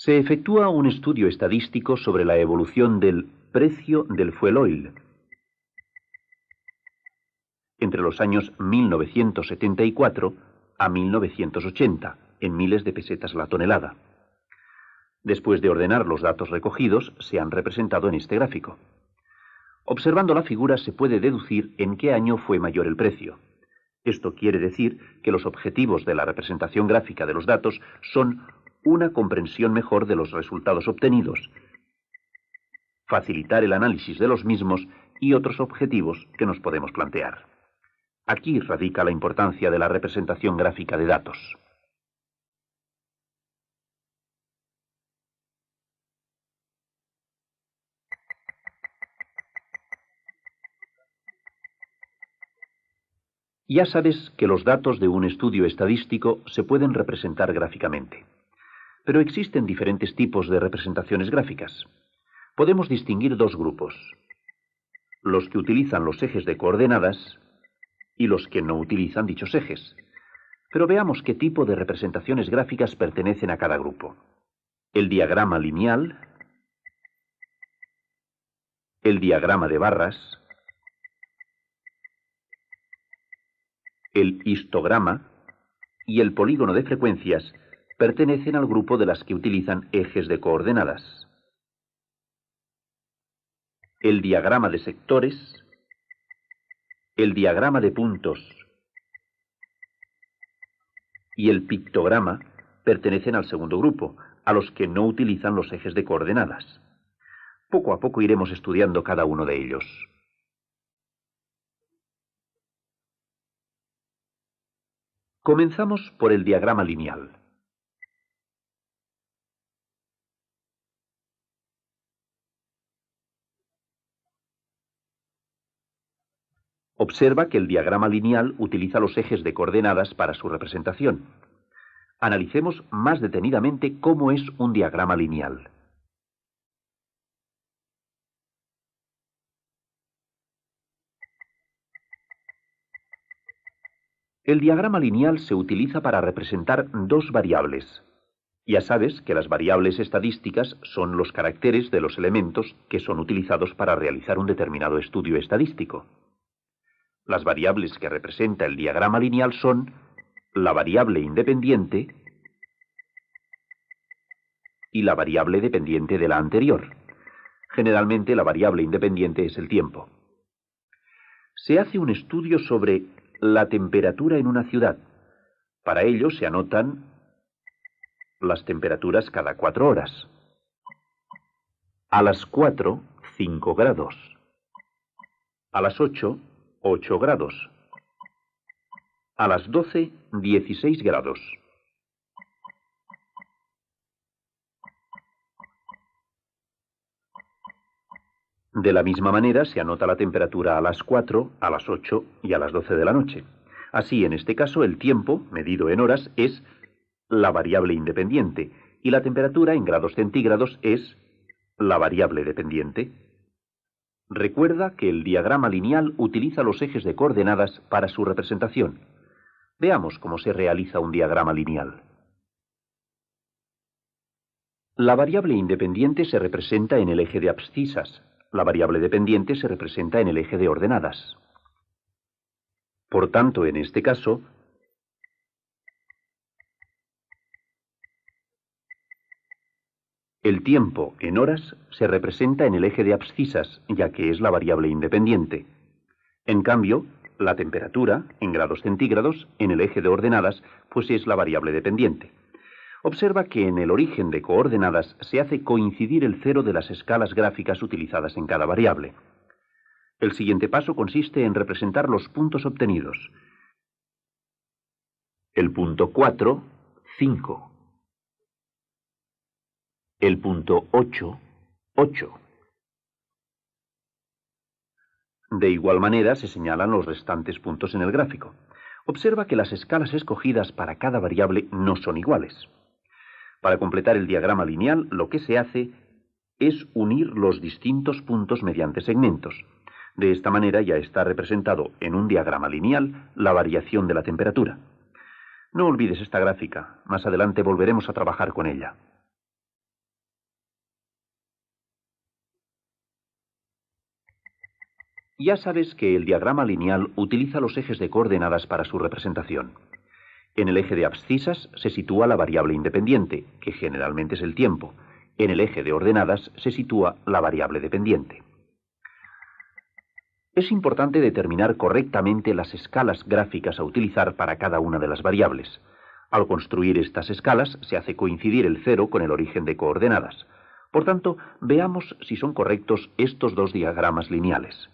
Se efectúa un estudio estadístico sobre la evolución del precio del fuel oil entre los años 1974 a 1980, en miles de pesetas la tonelada. Después de ordenar los datos recogidos, se han representado en este gráfico. Observando la figura se puede deducir en qué año fue mayor el precio. Esto quiere decir que los objetivos de la representación gráfica de los datos son una comprensión mejor de los resultados obtenidos, facilitar el análisis de los mismos y otros objetivos que nos podemos plantear. Aquí radica la importancia de la representación gráfica de datos. Ya sabes que los datos de un estudio estadístico se pueden representar gráficamente. Pero existen diferentes tipos de representaciones gráficas. Podemos distinguir dos grupos: los que utilizan los ejes de coordenadas y los que no utilizan dichos ejes. Pero veamos qué tipo de representaciones gráficas pertenecen a cada grupo. El diagrama lineal, el diagrama de barras, el histograma y el polígono de frecuencias pertenecen al grupo de las que utilizan ejes de coordenadas. El diagrama de sectores, el diagrama de puntos y el pictograma pertenecen al segundo grupo, a los que no utilizan los ejes de coordenadas. Poco a poco iremos estudiando cada uno de ellos. Comenzamos por el diagrama lineal. Observa que el diagrama lineal utiliza los ejes de coordenadas para su representación. Analicemos más detenidamente cómo es un diagrama lineal. El diagrama lineal se utiliza para representar dos variables. Ya sabes que las variables estadísticas son los caracteres de los elementos que son utilizados para realizar un determinado estudio estadístico. Las variables que representa el diagrama lineal son la variable independiente y la variable dependiente de la anterior. Generalmente la variable independiente es el tiempo. Se hace un estudio sobre la temperatura en una ciudad. Para ello se anotan las temperaturas cada 4 horas. A las 4, 5 grados. A las 8, 8 grados. A las 12, 16 grados. De la misma manera se anota la temperatura a las 4, a las 8 y a las 12 de la noche. Así, en este caso, el tiempo, medido en horas, es la variable independiente y la temperatura en grados centígrados es la variable dependiente. Recuerda que el diagrama lineal utiliza los ejes de coordenadas para su representación. Veamos cómo se realiza un diagrama lineal. La variable independiente se representa en el eje de abscisas. La variable dependiente se representa en el eje de ordenadas. Por tanto, en este caso, el tiempo en horas se representa en el eje de abscisas, ya que es la variable independiente. En cambio, la temperatura, en grados centígrados, en el eje de ordenadas, pues es la variable dependiente. Observa que en el origen de coordenadas se hace coincidir el cero de las escalas gráficas utilizadas en cada variable. El siguiente paso consiste en representar los puntos obtenidos. El punto 4, 5. El punto 8, 8. De igual manera se señalan los restantes puntos en el gráfico. Observa que las escalas escogidas para cada variable no son iguales. Para completar el diagrama lineal, lo que se hace es unir los distintos puntos mediante segmentos. De esta manera ya está representado en un diagrama lineal la variación de la temperatura. No olvides esta gráfica, más adelante volveremos a trabajar con ella. Ya sabes que el diagrama lineal utiliza los ejes de coordenadas para su representación. En el eje de abscisas se sitúa la variable independiente, que generalmente es el tiempo. En el eje de ordenadas se sitúa la variable dependiente. Es importante determinar correctamente las escalas gráficas a utilizar para cada una de las variables. Al construir estas escalas se hace coincidir el cero con el origen de coordenadas. Por tanto, veamos si son correctos estos dos diagramas lineales.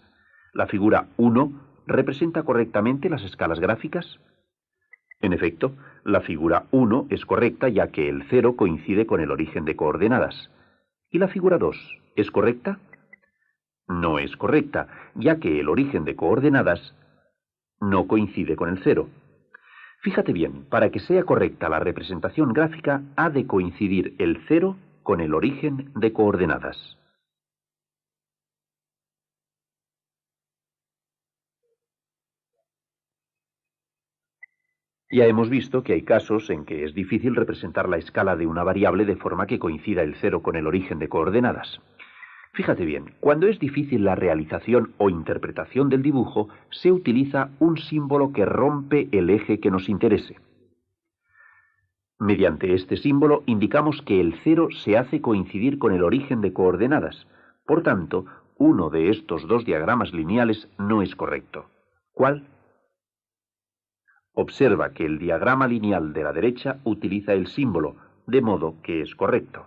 La figura 1 representa correctamente las escalas gráficas. En efecto, la figura 1 es correcta ya que el 0 coincide con el origen de coordenadas. ¿Y la figura 2 es correcta? No es correcta, ya que el origen de coordenadas no coincide con el 0. Fíjate bien, para que sea correcta la representación gráfica ha de coincidir el 0 con el origen de coordenadas. Ya hemos visto que hay casos en que es difícil representar la escala de una variable de forma que coincida el 0 con el origen de coordenadas. Fíjate bien, cuando es difícil la realización o interpretación del dibujo, se utiliza un símbolo que rompe el eje que nos interese. Mediante este símbolo indicamos que el 0 se hace coincidir con el origen de coordenadas. Por tanto, uno de estos dos diagramas lineales no es correcto. ¿Cuál? Observa que el diagrama lineal de la derecha utiliza el símbolo, de modo que es correcto.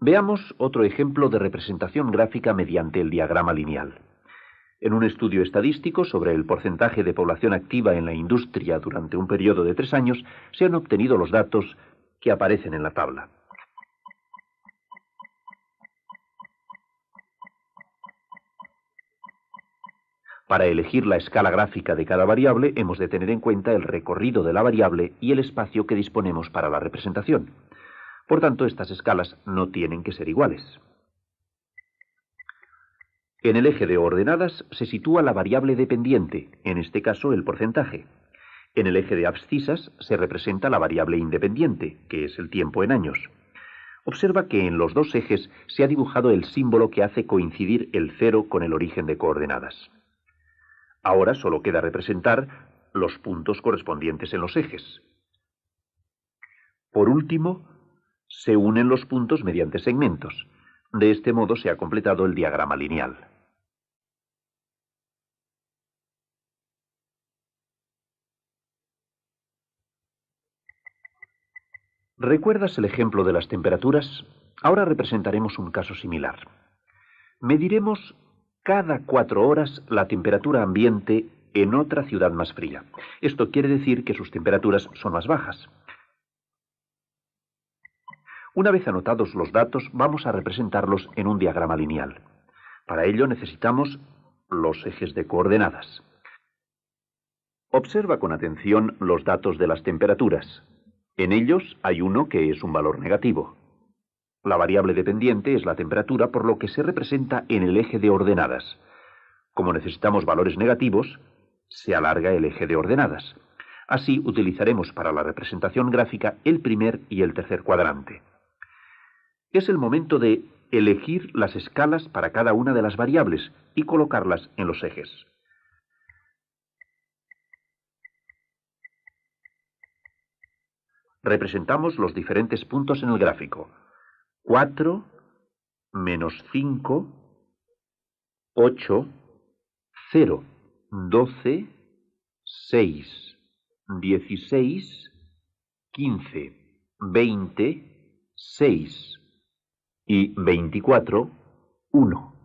Veamos otro ejemplo de representación gráfica mediante el diagrama lineal. En un estudio estadístico sobre el porcentaje de población activa en la industria durante un periodo de 3 años, se han obtenido los datos que aparecen en la tabla. Para elegir la escala gráfica de cada variable, hemos de tener en cuenta el recorrido de la variable y el espacio que disponemos para la representación. Por tanto, estas escalas no tienen que ser iguales. En el eje de ordenadas se sitúa la variable dependiente, en este caso el porcentaje. En el eje de abscisas se representa la variable independiente, que es el tiempo en años. Observa que en los dos ejes se ha dibujado el símbolo que hace coincidir el 0 con el origen de coordenadas. Ahora solo queda representar los puntos correspondientes en los ejes. Por último, se unen los puntos mediante segmentos. De este modo se ha completado el diagrama lineal. ¿Recuerdas el ejemplo de las temperaturas? Ahora representaremos un caso similar. Mediremos cada 4 horas la temperatura ambiente en otra ciudad más fría. Esto quiere decir que sus temperaturas son más bajas. Una vez anotados los datos, vamos a representarlos en un diagrama lineal. Para ello necesitamos los ejes de coordenadas. Observa con atención los datos de las temperaturas. En ellos hay uno que es un valor negativo. La variable dependiente es la temperatura, por lo que se representa en el eje de ordenadas. Como necesitamos valores negativos, se alarga el eje de ordenadas. Así utilizaremos para la representación gráfica el primer y el tercer cuadrante. Es el momento de elegir las escalas para cada una de las variables y colocarlas en los ejes. Representamos los diferentes puntos en el gráfico. 4, -5, 8, 0, 12, 6, 16, 15, 20, 6 y 24, 1.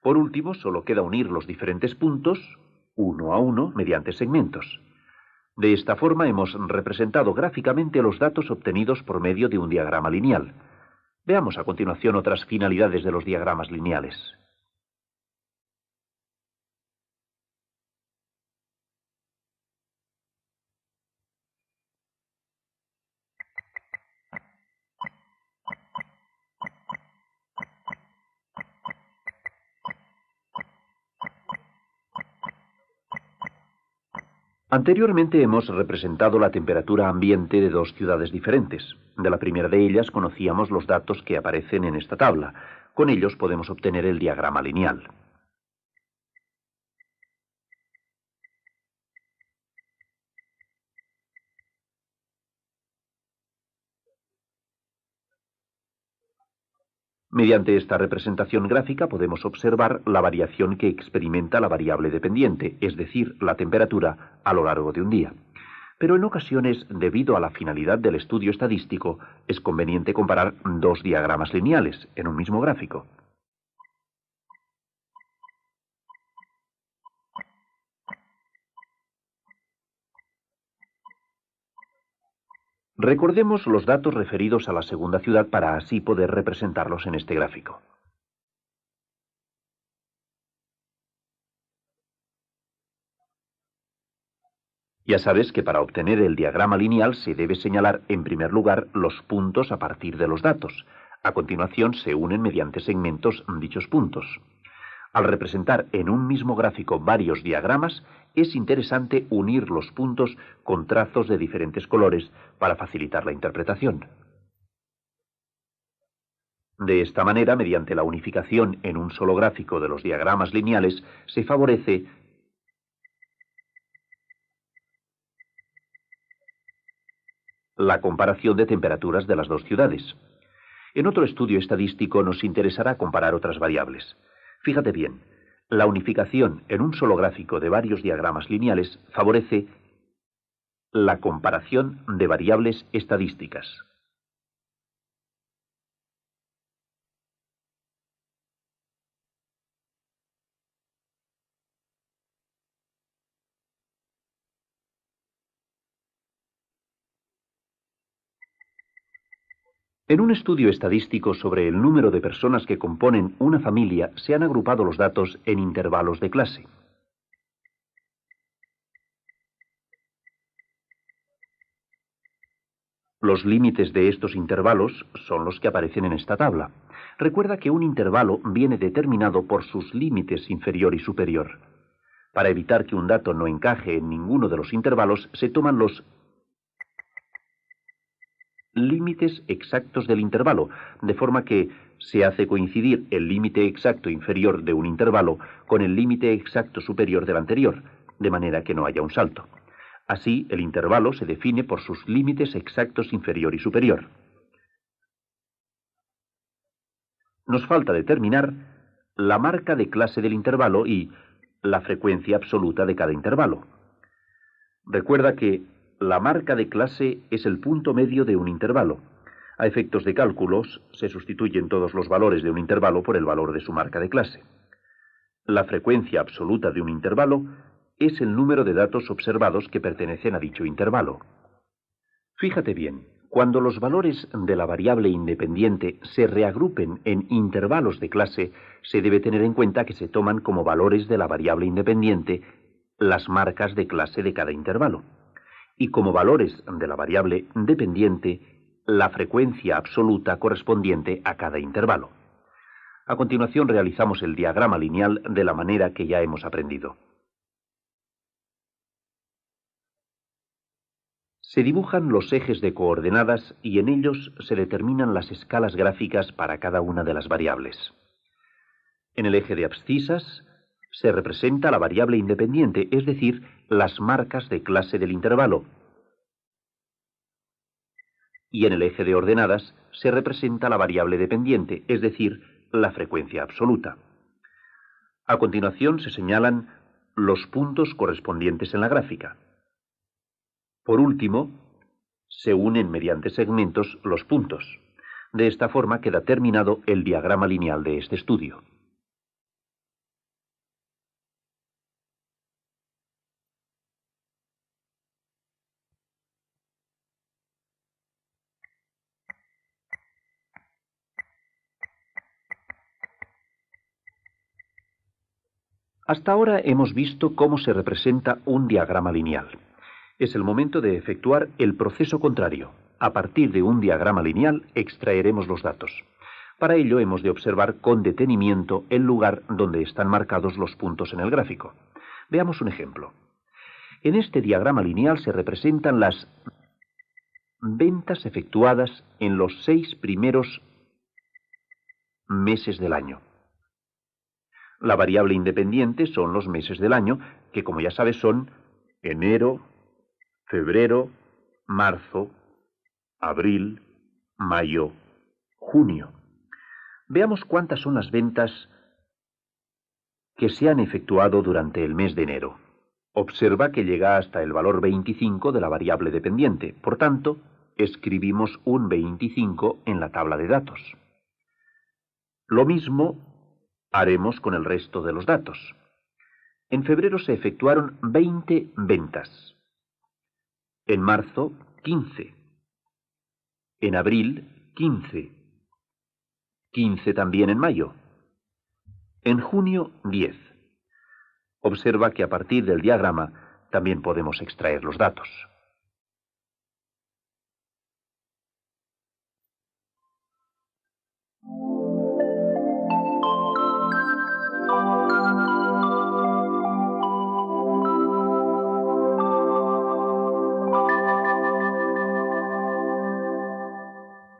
Por último, solo queda unir los diferentes puntos, uno a uno, mediante segmentos. De esta forma hemos representado gráficamente los datos obtenidos por medio de un diagrama lineal. Veamos a continuación otras finalidades de los diagramas lineales. Anteriormente hemos representado la temperatura ambiente de dos ciudades diferentes. De la primera de ellas conocíamos los datos que aparecen en esta tabla. Con ellos podemos obtener el diagrama lineal. Mediante esta representación gráfica podemos observar la variación que experimenta la variable dependiente, es decir, la temperatura, a lo largo de un día. Pero en ocasiones, debido a la finalidad del estudio estadístico, es conveniente comparar dos diagramas lineales en un mismo gráfico. Recordemos los datos referidos a la segunda ciudad para así poder representarlos en este gráfico. Ya sabes que para obtener el diagrama lineal se debe señalar en primer lugar los puntos a partir de los datos. A continuación se unen mediante segmentos dichos puntos. Al representar en un mismo gráfico varios diagramas, es interesante unir los puntos con trazos de diferentes colores para facilitar la interpretación. De esta manera, mediante la unificación en un solo gráfico de los diagramas lineales, se favorece la comparación de temperaturas de las dos ciudades. En otro estudio estadístico nos interesará comparar otras variables. Fíjate bien, la unificación en un solo gráfico de varios diagramas lineales favorece la comparación de variables estadísticas. En un estudio estadístico sobre el número de personas que componen una familia, se han agrupado los datos en intervalos de clase. Los límites de estos intervalos son los que aparecen en esta tabla. Recuerda que un intervalo viene determinado por sus límites inferior y superior. Para evitar que un dato no encaje en ninguno de los intervalos, se toman los límites exactos del intervalo, de forma que se hace coincidir el límite exacto inferior de un intervalo con el límite exacto superior del anterior, de manera que no haya un salto. Así, el intervalo se define por sus límites exactos inferior y superior. Nos falta determinar la marca de clase del intervalo y la frecuencia absoluta de cada intervalo. Recuerda que la marca de clase es el punto medio de un intervalo. A efectos de cálculos, se sustituyen todos los valores de un intervalo por el valor de su marca de clase. La frecuencia absoluta de un intervalo es el número de datos observados que pertenecen a dicho intervalo. Fíjate bien, cuando los valores de la variable independiente se reagrupen en intervalos de clase, se debe tener en cuenta que se toman como valores de la variable independiente las marcas de clase de cada intervalo, y como valores de la variable dependiente la frecuencia absoluta correspondiente a cada intervalo. A continuación realizamos el diagrama lineal de la manera que ya hemos aprendido. Se dibujan los ejes de coordenadas y en ellos se determinan las escalas gráficas para cada una de las variables. En el eje de abscisas se representa la variable independiente, es decir, las marcas de clase del intervalo. Y en el eje de ordenadas se representa la variable dependiente, es decir, la frecuencia absoluta. A continuación se señalan los puntos correspondientes en la gráfica. Por último, se unen mediante segmentos los puntos. De esta forma queda terminado el diagrama lineal de este estudio. Hasta ahora hemos visto cómo se representa un diagrama lineal. Es el momento de efectuar el proceso contrario. A partir de un diagrama lineal extraeremos los datos. Para ello hemos de observar con detenimiento el lugar donde están marcados los puntos en el gráfico. Veamos un ejemplo. En este diagrama lineal se representan las ventas efectuadas en los 6 primeros meses del año. La variable independiente son los meses del año, que como ya sabes son enero, febrero, marzo, abril, mayo, junio. Veamos cuántas son las ventas que se han efectuado durante el mes de enero. Observa que llega hasta el valor 25 de la variable dependiente. Por tanto, escribimos un 25 en la tabla de datos. Lo mismo haremos con el resto de los datos. En febrero se efectuaron 20 ventas. En marzo, 15. En abril, 15. 15 también en mayo. En junio, 10. Observa que a partir del diagrama también podemos extraer los datos.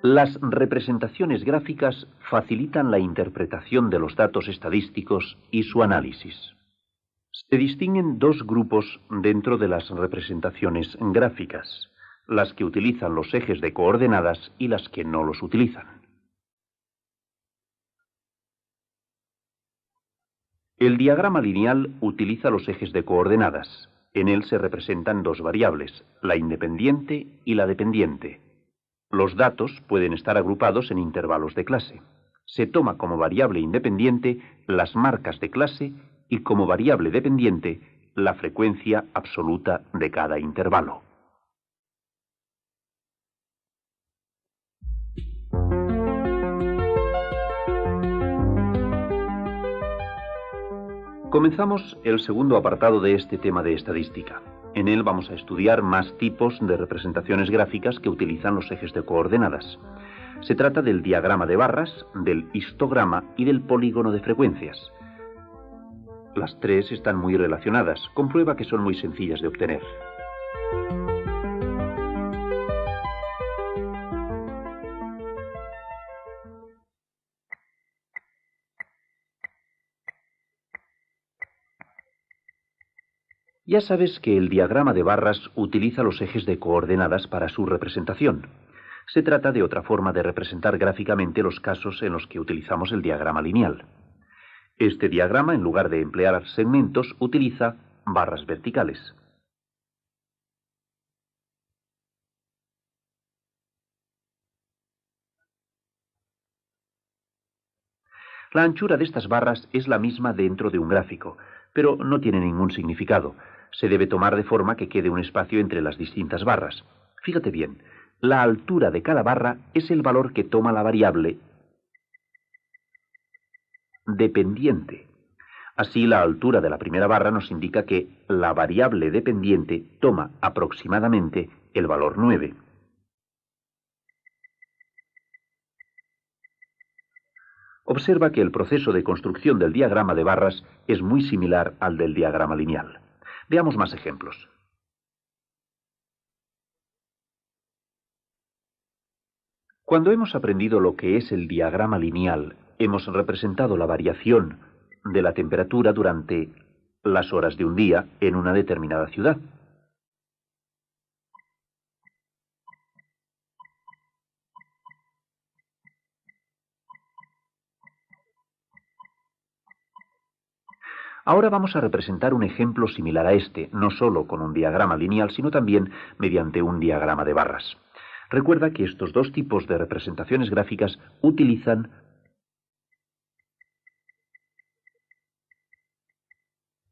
Las representaciones gráficas facilitan la interpretación de los datos estadísticos y su análisis. Se distinguen dos grupos dentro de las representaciones gráficas, las que utilizan los ejes de coordenadas y las que no los utilizan. El diagrama lineal utiliza los ejes de coordenadas. En él se representan dos variables, la independiente y la dependiente. Los datos pueden estar agrupados en intervalos de clase. Se toma como variable independiente las marcas de clase y como variable dependiente la frecuencia absoluta de cada intervalo. Comenzamos el segundo apartado de este tema de estadística. En él vamos a estudiar más tipos de representaciones gráficas que utilizan los ejes de coordenadas. Se trata del diagrama de barras, del histograma y del polígono de frecuencias. Las tres están muy relacionadas. Comprueba que son muy sencillas de obtener. Ya sabes que el diagrama de barras utiliza los ejes de coordenadas para su representación. Se trata de otra forma de representar gráficamente los casos en los que utilizamos el diagrama lineal. Este diagrama, en lugar de emplear segmentos, utiliza barras verticales. La anchura de estas barras es la misma dentro de un gráfico, pero no tiene ningún significado. Se debe tomar de forma que quede un espacio entre las distintas barras. Fíjate bien, la altura de cada barra es el valor que toma la variable dependiente. Así, la altura de la primera barra nos indica que la variable dependiente toma aproximadamente el valor 9. Observa que el proceso de construcción del diagrama de barras es muy similar al del diagrama lineal. Veamos más ejemplos. Cuando hemos aprendido lo que es el diagrama lineal, hemos representado la variación de la temperatura durante las horas de un día en una determinada ciudad. Ahora vamos a representar un ejemplo similar a este, no solo con un diagrama lineal, sino también mediante un diagrama de barras. Recuerda que estos dos tipos de representaciones gráficas utilizan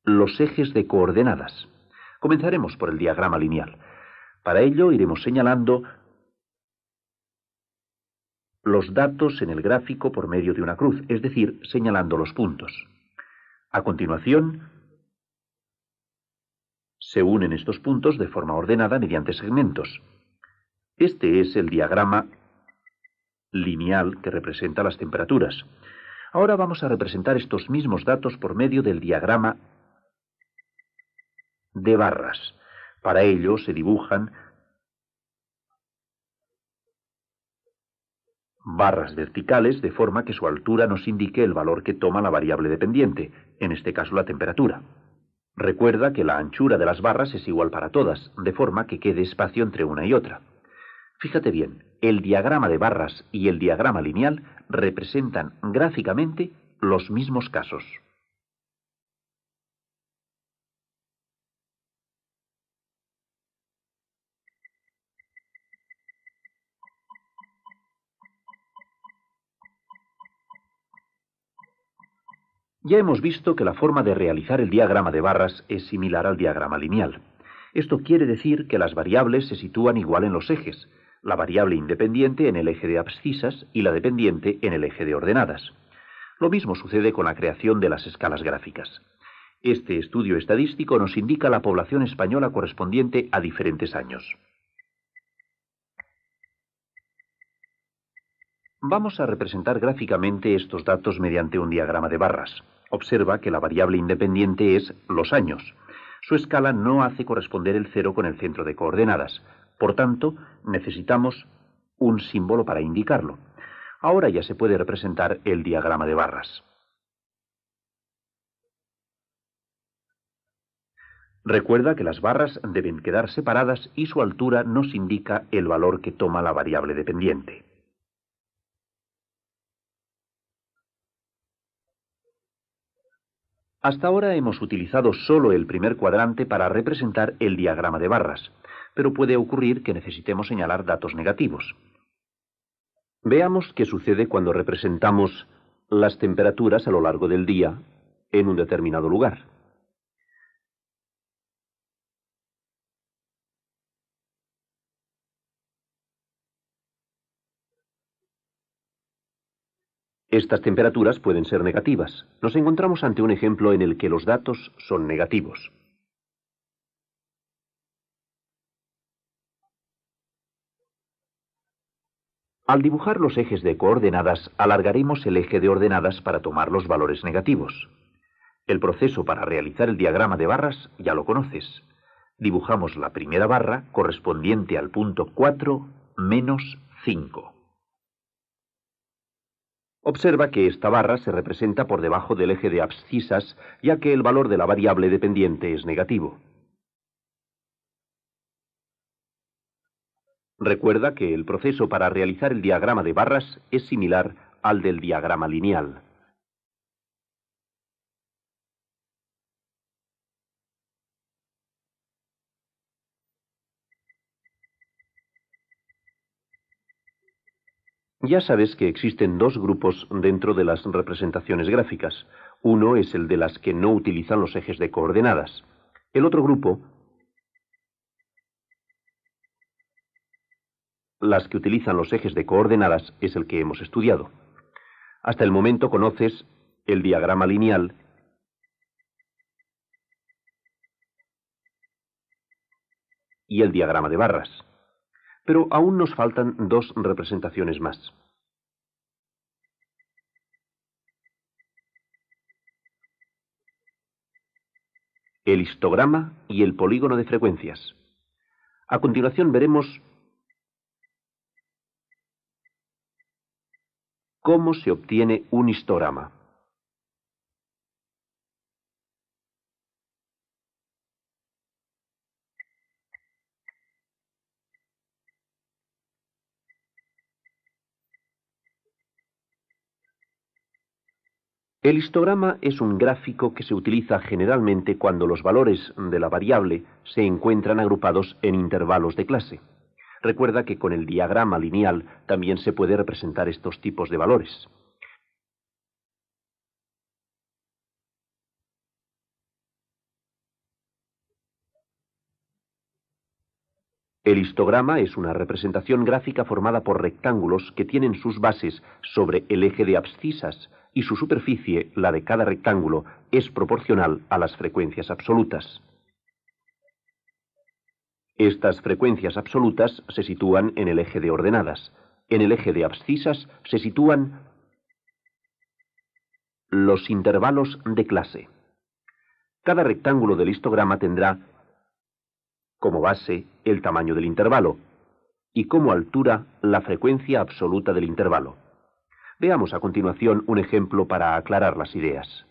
los ejes de coordenadas. Comenzaremos por el diagrama lineal. Para ello iremos señalando los datos en el gráfico por medio de una cruz, es decir, señalando los puntos. A continuación, se unen estos puntos de forma ordenada mediante segmentos. Este es el diagrama lineal que representa las temperaturas. Ahora vamos a representar estos mismos datos por medio del diagrama de barras. Para ello se dibujan barras verticales de forma que su altura nos indique el valor que toma la variable dependiente, en este caso la temperatura. Recuerda que la anchura de las barras es igual para todas, de forma que quede espacio entre una y otra. Fíjate bien, el diagrama de barras y el diagrama lineal representan gráficamente los mismos casos. Ya hemos visto que la forma de realizar el diagrama de barras es similar al diagrama lineal. Esto quiere decir que las variables se sitúan igual en los ejes, la variable independiente en el eje de abscisas y la dependiente en el eje de ordenadas. Lo mismo sucede con la creación de las escalas gráficas. Este estudio estadístico nos indica la población española correspondiente a diferentes años. Vamos a representar gráficamente estos datos mediante un diagrama de barras. Observa que la variable independiente es los años. Su escala no hace corresponder el 0 con el centro de coordenadas. Por tanto, necesitamos un símbolo para indicarlo. Ahora ya se puede representar el diagrama de barras. Recuerda que las barras deben quedar separadas y su altura nos indica el valor que toma la variable dependiente. Hasta ahora hemos utilizado solo el primer cuadrante para representar el diagrama de barras, pero puede ocurrir que necesitemos señalar datos negativos. Veamos qué sucede cuando representamos las temperaturas a lo largo del día en un determinado lugar. Estas temperaturas pueden ser negativas. Nos encontramos ante un ejemplo en el que los datos son negativos. Al dibujar los ejes de coordenadas, alargaremos el eje de ordenadas para tomar los valores negativos. El proceso para realizar el diagrama de barras ya lo conoces. Dibujamos la primera barra correspondiente al punto 4 menos 5. Observa que esta barra se representa por debajo del eje de abscisas, ya que el valor de la variable dependiente es negativo. Recuerda que el proceso para realizar el diagrama de barras es similar al del diagrama lineal. Ya sabes que existen dos grupos dentro de las representaciones gráficas. Uno es el de las que no utilizan los ejes de coordenadas. El otro grupo, las que utilizan los ejes de coordenadas, es el que hemos estudiado. Hasta el momento conoces el diagrama lineal y el diagrama de barras. Pero aún nos faltan dos representaciones más. El histograma y el polígono de frecuencias. A continuación veremos cómo se obtiene un histograma. El histograma es un gráfico que se utiliza generalmente cuando los valores de la variable se encuentran agrupados en intervalos de clase. Recuerda que con el diagrama lineal también se puede representar estos tipos de valores. El histograma es una representación gráfica formada por rectángulos que tienen sus bases sobre el eje de abscisas y su superficie, la de cada rectángulo, es proporcional a las frecuencias absolutas. Estas frecuencias absolutas se sitúan en el eje de ordenadas. En el eje de abscisas se sitúan los intervalos de clase. Cada rectángulo del histograma tendrá como base el tamaño del intervalo y como altura la frecuencia absoluta del intervalo. Veamos a continuación un ejemplo para aclarar las ideas.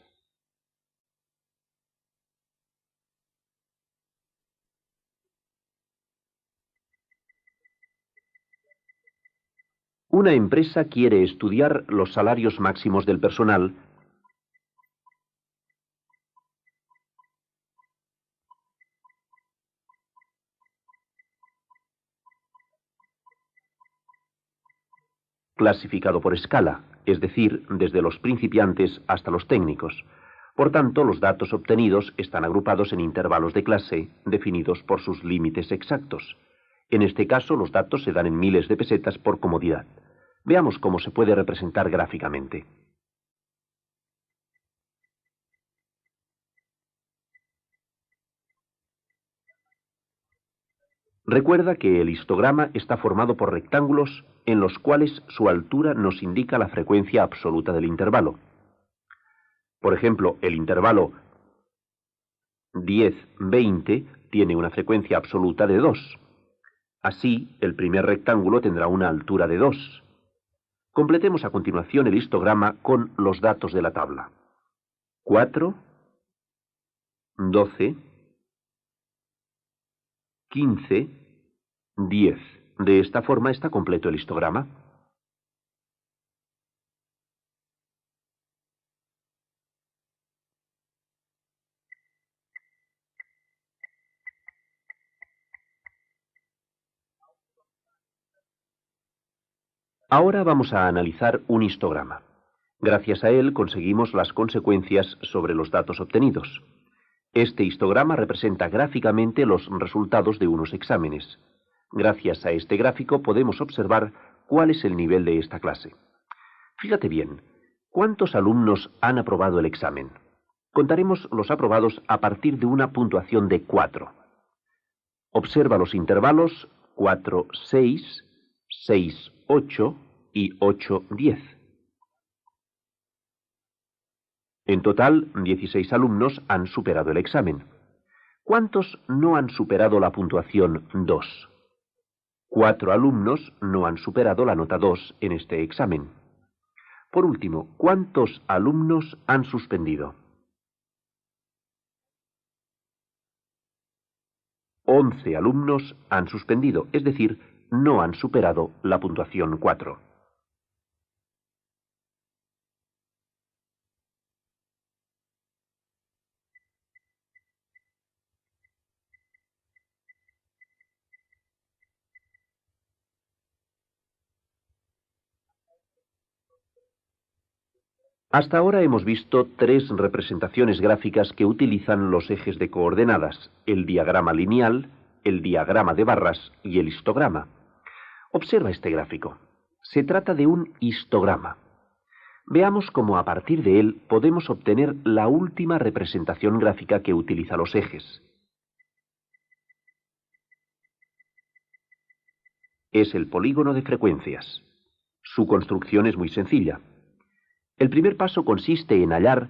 Una empresa quiere estudiar los salarios máximos del personal clasificado por escala, es decir, desde los principiantes hasta los técnicos. Por tanto, los datos obtenidos están agrupados en intervalos de clase definidos por sus límites exactos. En este caso, los datos se dan en miles de pesetas por comodidad. Veamos cómo se puede representar gráficamente. Recuerda que el histograma está formado por rectángulos en los cuales su altura nos indica la frecuencia absoluta del intervalo. Por ejemplo, el intervalo 10-20 tiene una frecuencia absoluta de 2. Así, el primer rectángulo tendrá una altura de 2. Completemos a continuación el histograma con los datos de la tabla. 4, 12, 15, 10. De esta forma está completo el histograma. Ahora vamos a analizar un histograma. Gracias a él conseguimos las consecuencias sobre los datos obtenidos. Este histograma representa gráficamente los resultados de unos exámenes. Gracias a este gráfico podemos observar cuál es el nivel de esta clase. Fíjate bien, ¿cuántos alumnos han aprobado el examen? Contaremos los aprobados a partir de una puntuación de 4. Observa los intervalos 4, 6, 6, 8 y 8, 10. En total, 16 alumnos han superado el examen. ¿Cuántos no han superado la puntuación 2? 4 alumnos no han superado la nota 2 en este examen. Por último, ¿cuántos alumnos han suspendido? 11 alumnos han suspendido, es decir, no han superado la puntuación 4. Hasta ahora hemos visto 3 representaciones gráficas que utilizan los ejes de coordenadas, el diagrama lineal, el diagrama de barras y el histograma. Observa este gráfico. Se trata de un histograma. Veamos cómo a partir de él podemos obtener la última representación gráfica que utiliza los ejes. Es el polígono de frecuencias. Su construcción es muy sencilla. El primer paso consiste en hallar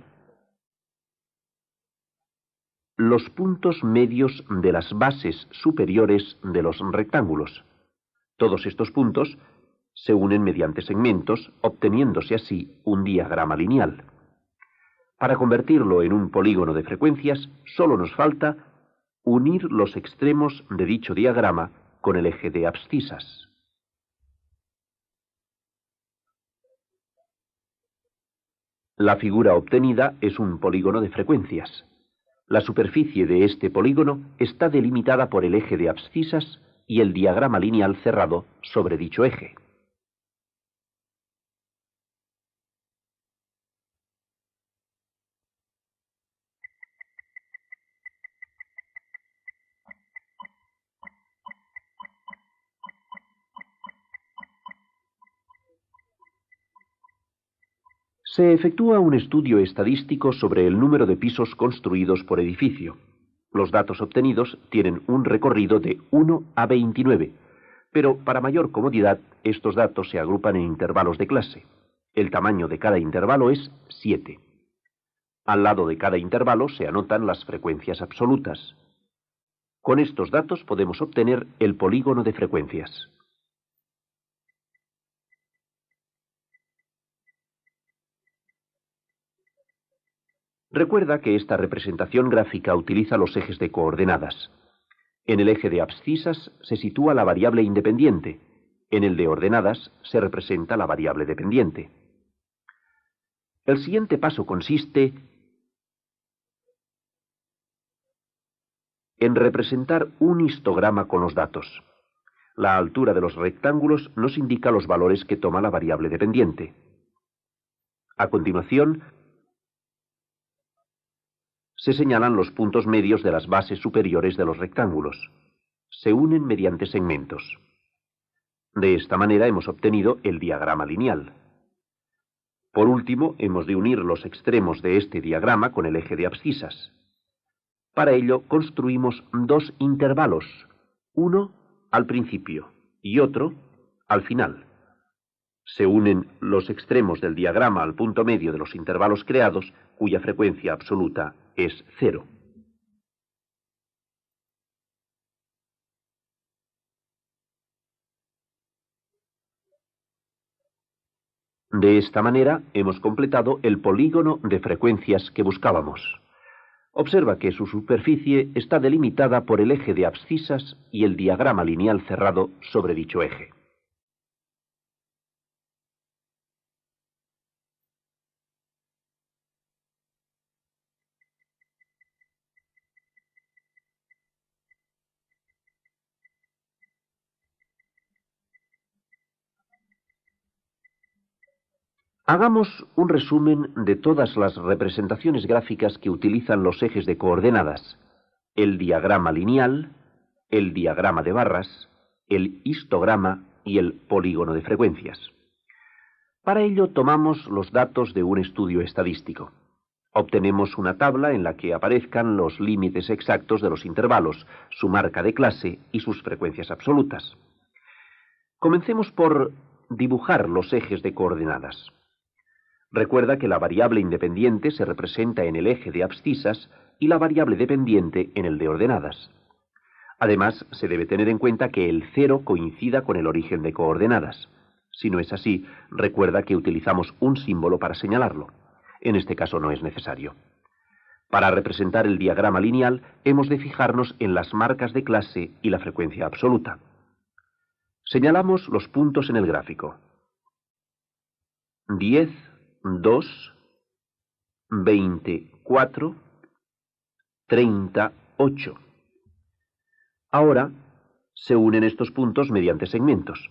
los puntos medios de las bases superiores de los rectángulos. Todos estos puntos se unen mediante segmentos, obteniéndose así un diagrama lineal. Para convertirlo en un polígono de frecuencias, solo nos falta unir los extremos de dicho diagrama con el eje de abscisas. La figura obtenida es un polígono de frecuencias. La superficie de este polígono está delimitada por el eje de abscisas y el diagrama lineal cerrado sobre dicho eje. Se efectúa un estudio estadístico sobre el número de pisos construidos por edificio. Los datos obtenidos tienen un recorrido de 1 a 29, pero para mayor comodidad estos datos se agrupan en intervalos de clase. El tamaño de cada intervalo es 7. Al lado de cada intervalo se anotan las frecuencias absolutas. Con estos datos podemos obtener el polígono de frecuencias. Recuerda que esta representación gráfica utiliza los ejes de coordenadas. En el eje de abscisas se sitúa la variable independiente. En el de ordenadas se representa la variable dependiente. El siguiente paso consiste en representar un histograma con los datos. La altura de los rectángulos nos indica los valores que toma la variable dependiente. A continuación, se señalan los puntos medios de las bases superiores de los rectángulos. Se unen mediante segmentos. De esta manera hemos obtenido el diagrama lineal. Por último, hemos de unir los extremos de este diagrama con el eje de abscisas. Para ello, construimos dos intervalos, uno al principio y otro al final. Se unen los extremos del diagrama al punto medio de los intervalos creados, cuya frecuencia absoluta es 0. De esta manera hemos completado el polígono de frecuencias que buscábamos. Observa que su superficie está delimitada por el eje de abscisas y el diagrama lineal cerrado sobre dicho eje. Hagamos un resumen de todas las representaciones gráficas que utilizan los ejes de coordenadas: el diagrama lineal, el diagrama de barras, el histograma y el polígono de frecuencias. Para ello tomamos los datos de un estudio estadístico. Obtenemos una tabla en la que aparezcan los límites exactos de los intervalos, su marca de clase y sus frecuencias absolutas. Comencemos por dibujar los ejes de coordenadas. Recuerda que la variable independiente se representa en el eje de abscisas y la variable dependiente en el de ordenadas. Además, se debe tener en cuenta que el 0 coincida con el origen de coordenadas. Si no es así, recuerda que utilizamos un símbolo para señalarlo. En este caso no es necesario. Para representar el diagrama lineal, hemos de fijarnos en las marcas de clase y la frecuencia absoluta. Señalamos los puntos en el gráfico: 10, 2, 24, 38. Ahora se unen estos puntos mediante segmentos.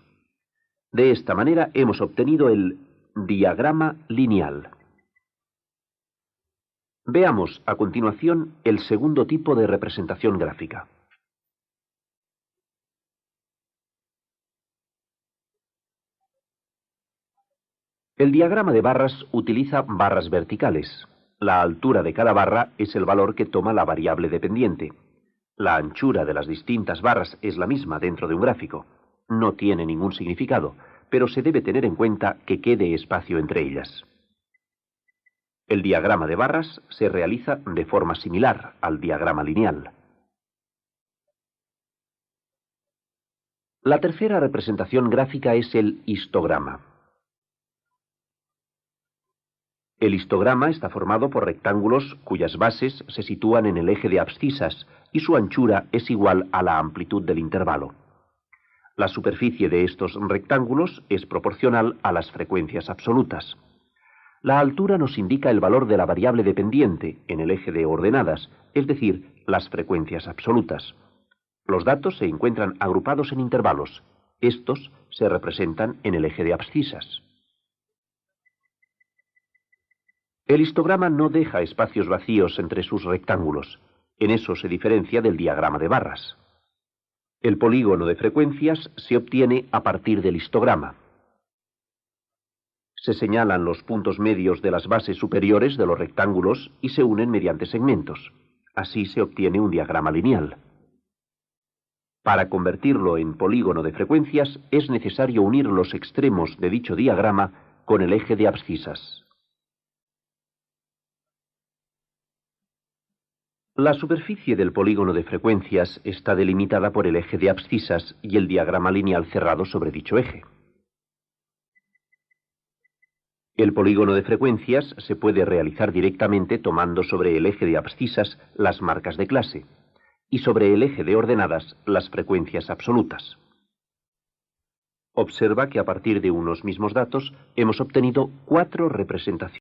De esta manera hemos obtenido el diagrama lineal. Veamos a continuación el segundo tipo de representación gráfica. El diagrama de barras utiliza barras verticales. La altura de cada barra es el valor que toma la variable dependiente. La anchura de las distintas barras es la misma dentro de un gráfico. No tiene ningún significado, pero se debe tener en cuenta que quede espacio entre ellas. El diagrama de barras se realiza de forma similar al diagrama lineal. La tercera representación gráfica es el histograma. El histograma está formado por rectángulos cuyas bases se sitúan en el eje de abscisas y su anchura es igual a la amplitud del intervalo. La superficie de estos rectángulos es proporcional a las frecuencias absolutas. La altura nos indica el valor de la variable dependiente en el eje de ordenadas, es decir, las frecuencias absolutas. Los datos se encuentran agrupados en intervalos. Estos se representan en el eje de abscisas. El histograma no deja espacios vacíos entre sus rectángulos. En eso se diferencia del diagrama de barras. El polígono de frecuencias se obtiene a partir del histograma. Se señalan los puntos medios de las bases superiores de los rectángulos y se unen mediante segmentos. Así se obtiene un diagrama lineal. Para convertirlo en polígono de frecuencias es necesario unir los extremos de dicho diagrama con el eje de abscisas. La superficie del polígono de frecuencias está delimitada por el eje de abscisas y el diagrama lineal cerrado sobre dicho eje. El polígono de frecuencias se puede realizar directamente tomando sobre el eje de abscisas las marcas de clase y sobre el eje de ordenadas las frecuencias absolutas. Observa que a partir de unos mismos datos hemos obtenido 4 representaciones.